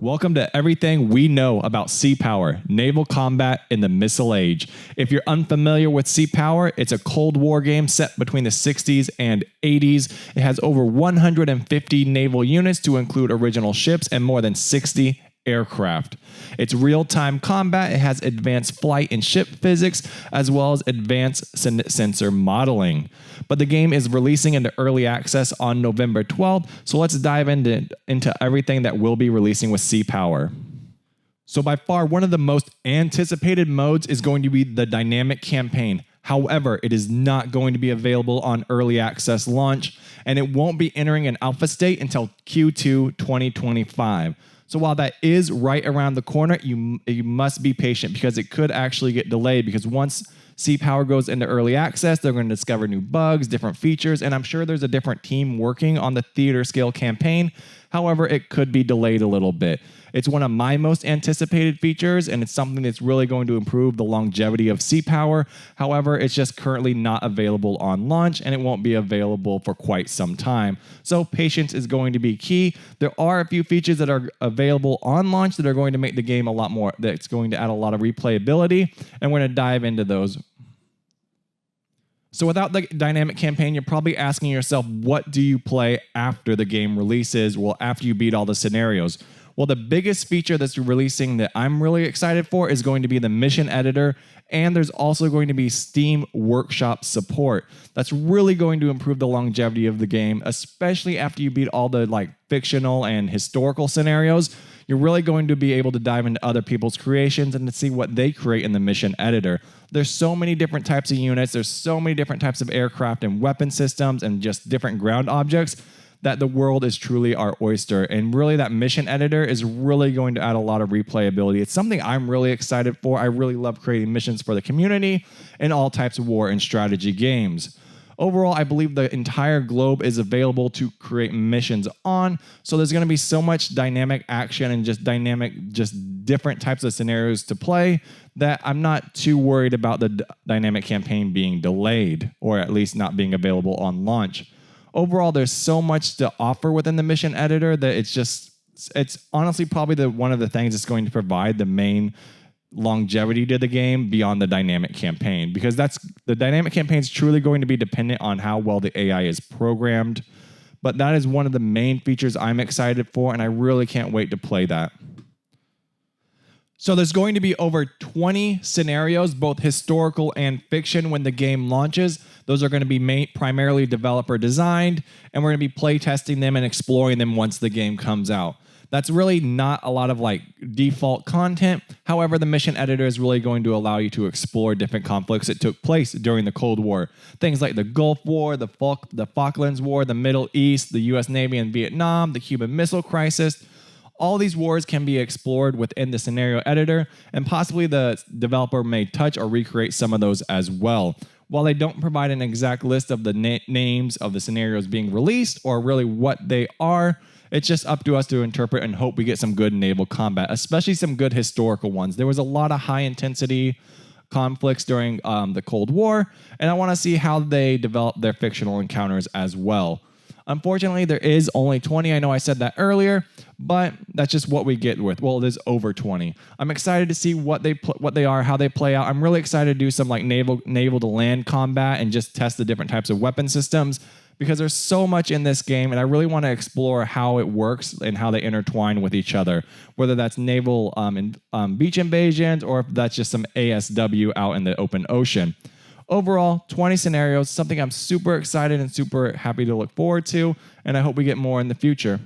Welcome to everything we know about sea power, naval combat in the Missile Age. If you're unfamiliar with sea power, it's a Cold War game set between the 60s and 80s. It has over 150 naval units to include original ships and more than 60 aircraft. It's real-time combat. It has advanced flight and ship physics, as well as advanced sensor modeling. But the game is releasing into early access on November 12th, so let's dive into everything that will be releasing with Sea Power. So by far, one of the most anticipated modes is going to be the dynamic campaign. However, it is not going to be available on early access launch, and it won't be entering an alpha state until Q2 2025. So while that is right around the corner, you must be patient because it could actually get delayed, because once Sea Power goes into early access, they're going to discover new bugs, different features, and I'm sure there's a different team working on the theater scale campaign. However, it could be delayed a little bit. It's one of my most anticipated features, and it's something that's really going to improve the longevity of Sea Power. However, it's just currently not available on launch, and it won't be available for quite some time. So patience is going to be key. There are a few features that are available on launch that are going to make the game a lot more, that's going to add a lot of replayability, and we're going to dive into those. So without the dynamic campaign, you're probably asking yourself, what do you play after the game releases? Well, after you beat all the scenarios. Well, the biggest feature that's releasing that I'm really excited for is going to be the mission editor, and there's also going to be Steam Workshop support. That's really going to improve the longevity of the game, especially after you beat all the fictional and historical scenarios. You're really going to be able to dive into other people's creations and to see what they create in the mission editor. There's so many different types of units, there's so many different types of aircraft and weapon systems and just different ground objects that the world is truly our oyster. And really that mission editor is really going to add a lot of replayability. It's something I'm really excited for. I really love creating missions for the community in all types of war and strategy games. Overall, I believe the entire globe is available to create missions on. So there's going to be so much dynamic action and just different types of scenarios to play that I'm not too worried about the dynamic campaign being delayed, or at least not being available on launch. Overall, there's so much to offer within the mission editor that it's honestly probably one of the things that's going to provide the main longevity to the game beyond the dynamic campaign, because the dynamic campaign is truly going to be dependent on how well the AI is programmed. But that is one of the main features I'm excited for, and I really can't wait to play that. So there's going to be over 20 scenarios, both historical and fiction, when the game launches. Those are going to be primarily developer designed, and we're going to be play testing them and exploring them once the game comes out. That's really not a lot of default content. However, the mission editor is really going to allow you to explore different conflicts that took place during the Cold War. Things like the Gulf War, the Falklands War, the Middle East, the US Navy in Vietnam, the Cuban Missile Crisis. All these wars can be explored within the scenario editor, and possibly the developer may touch or recreate some of those as well. While they don't provide an exact list of the names of the scenarios being released or really what they are, it's just up to us to interpret and hope we get some good naval combat, especially some good historical ones. There was a lot of high-intensity conflicts during the Cold War, and I want to see how they develop their fictional encounters as well. Unfortunately, there is only 20. I know I said that earlier, but that's just what we get with. Well, it is over 20. I'm excited to see what they are, how they play out. I'm really excited to do some naval to land combat and just test the different types of weapon systems, because there's so much in this game, and I really want to explore how it works and how they intertwine with each other, whether that's naval beach invasions or if that's just some ASW out in the open ocean. Overall, 20 scenarios, something I'm super excited and super happy to look forward to, and I hope we get more in the future.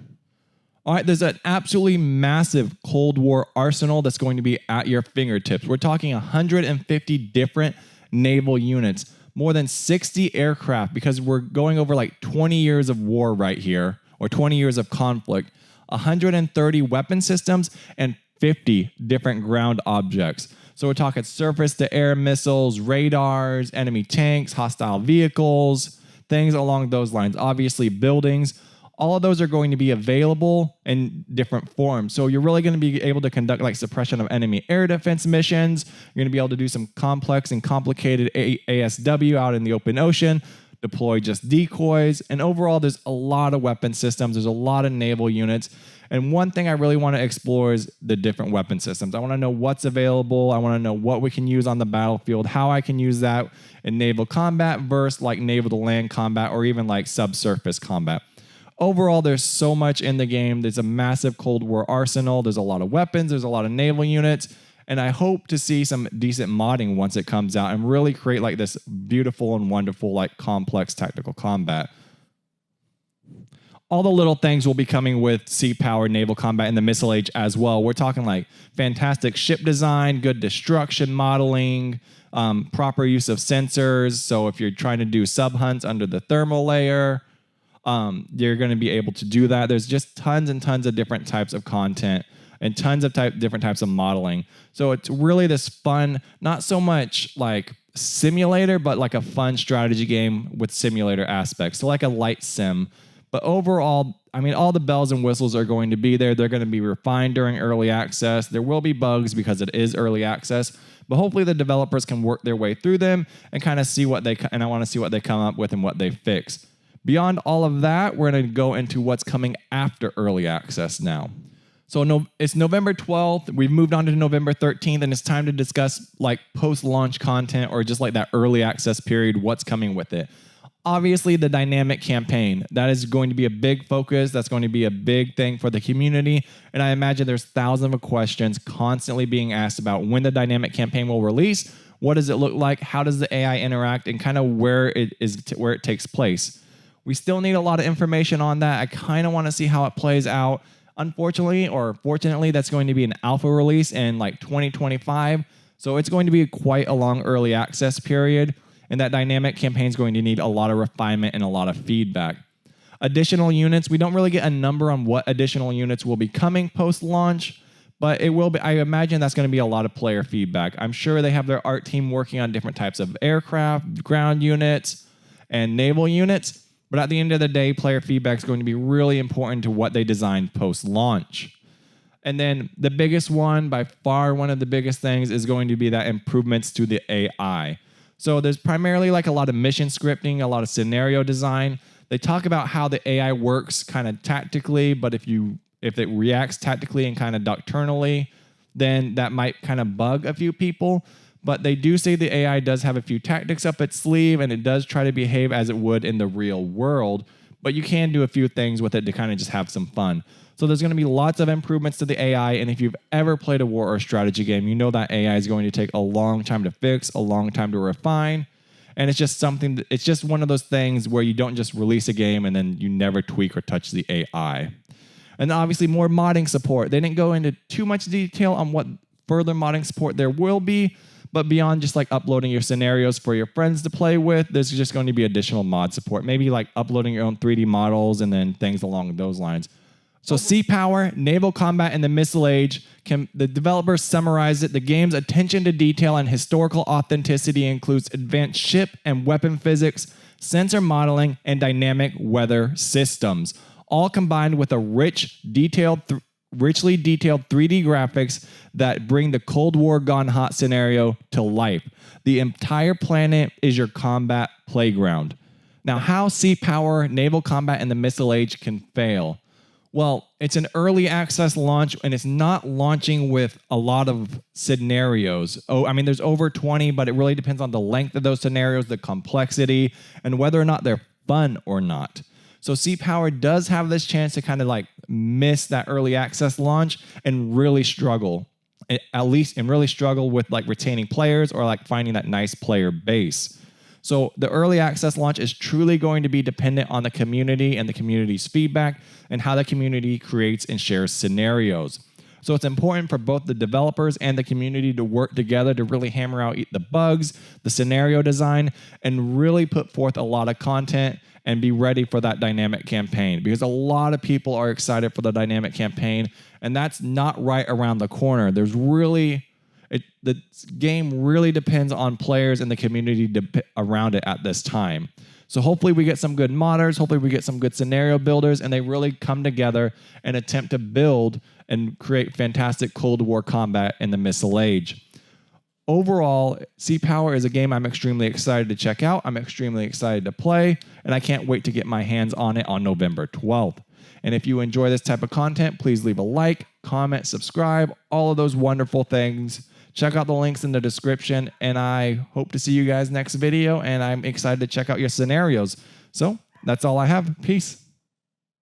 All right, there's an absolutely massive Cold War arsenal that's going to be at your fingertips. We're talking 150 different naval units, more than 60 aircraft, because we're going over 20 years of war right here, or 20 years of conflict, 130 weapon systems, and 50 different ground objects. So we're talking surface-to-air missiles, radars, enemy tanks, hostile vehicles, things along those lines. Obviously, buildings. All of those are going to be available in different forms. So you're really going to be able to conduct suppression of enemy air defense missions. You're going to be able to do some complex and complicated ASW out in the open ocean. deploy just decoys. And overall, there's a lot of weapon systems. There's a lot of naval units. And one thing I really want to explore is the different weapon systems. I want to know what's available. I want to know what we can use on the battlefield, how I can use that in naval combat versus like naval to land combat or even like subsurface combat. Overall, there's so much in the game. There's a massive Cold War arsenal. There's a lot of weapons. There's a lot of naval units. And I hope to see some decent modding once it comes out and really create like this beautiful and wonderful like complex tactical combat. All the little things will be coming with sea-powered naval combat in the Missile Age as well. We're talking like fantastic ship design, good destruction modeling, proper use of sensors. So if you're trying to do sub-hunts under the thermal layer, you're going to be able to do that. There's just tons and tons of different types of content and tons of different types of modeling. So it's really this fun, not so much like simulator, but like a fun strategy game with simulator aspects. So like a light sim. But overall, I mean, all the bells and whistles are going to be there. They're going to be refined during early access. There will be bugs because it is early access, but hopefully the developers can work their way through them and kind of see and I want to see what they come up with and what they fix. Beyond all of that, we're going to go into what's coming after early access now. So it's November 12th. We've moved on to November 13th, and it's time to discuss like post-launch content or just like that early access period, what's coming with it. Obviously, the dynamic campaign. That is going to be a big focus. That's going to be a big thing for the community. And I imagine there's thousands of questions constantly being asked about when the dynamic campaign will release, what does it look like, how does the AI interact, and kind of where it takes place. We still need a lot of information on that. I kind of want to see how it plays out. Unfortunately, or fortunately, that's going to be an alpha release in like 2025. So it's going to be quite a long early access period. And that dynamic campaign is going to need a lot of refinement and a lot of feedback. Additional units, we don't really get a number on what additional units will be coming post-launch, but it will be. I imagine that's going to be a lot of player feedback. I'm sure they have their art team working on different types of aircraft, ground units, and naval units. But at the end of the day, player feedback is going to be really important to what they design post-launch. And then the biggest one, by far one of the biggest things, is going to be that improvements to the AI. So there's primarily like a lot of mission scripting, a lot of scenario design. They talk about how the AI works kind of tactically, but if it reacts tactically and kind of doctrinally, then that might kind of bug a few people. But they do say the AI does have a few tactics up its sleeve, and it does try to behave as it would in the real world. But you can do a few things with it to kind of just have some fun. So there's going to be lots of improvements to the AI, and if you've ever played a war or strategy game, you know that AI is going to take a long time to fix, a long time to refine, and it's just it's just one of those things where you don't just release a game and then you never tweak or touch the AI. And obviously more modding support. They didn't go into too much detail on what further modding support there will be, but beyond just like uploading your scenarios for your friends to play with, there's just going to be additional mod support, maybe like uploading your own 3D models and then things along those lines. So sea power, naval combat in the Missile Age, the developers summarize it. The game's attention to detail and historical authenticity includes advanced ship and weapon physics, sensor modeling, and dynamic weather systems, all combined with a richly detailed 3D graphics that bring the Cold War gone hot scenario to life. The entire planet is your combat playground. Now, how sea power, naval combat in the Missile Age can fail? Well, it's an early access launch, and it's not launching with a lot of scenarios. Oh, I mean, there's over 20, but it really depends on the length of those scenarios, the complexity, and whether or not they're fun or not. So Sea Power does have this chance to kind of like miss that early access launch and really struggle, really struggle with like retaining players or like finding that nice player base. So the early access launch is truly going to be dependent on the community and the community's feedback and how the community creates and shares scenarios. So it's important for both the developers and the community to work together to really hammer out the bugs, the scenario design, and really put forth a lot of content and be ready for that dynamic campaign, because a lot of people are excited for the dynamic campaign, and that's not right around the corner. The game really depends on players and the community around it at this time. So hopefully we get some good modders, hopefully we get some good scenario builders, and they really come together and attempt to build and create fantastic Cold War combat in the Missile Age. overall, Sea Power is a game I'm extremely excited to check out. I'm extremely excited to play, and I can't wait to get my hands on it on November 12th. And if you enjoy this type of content, please leave a like, comment, subscribe, all of those wonderful things. Check out the links in the description, and I hope to see you guys next video, and I'm excited to check out your scenarios. So that's all I have. Peace.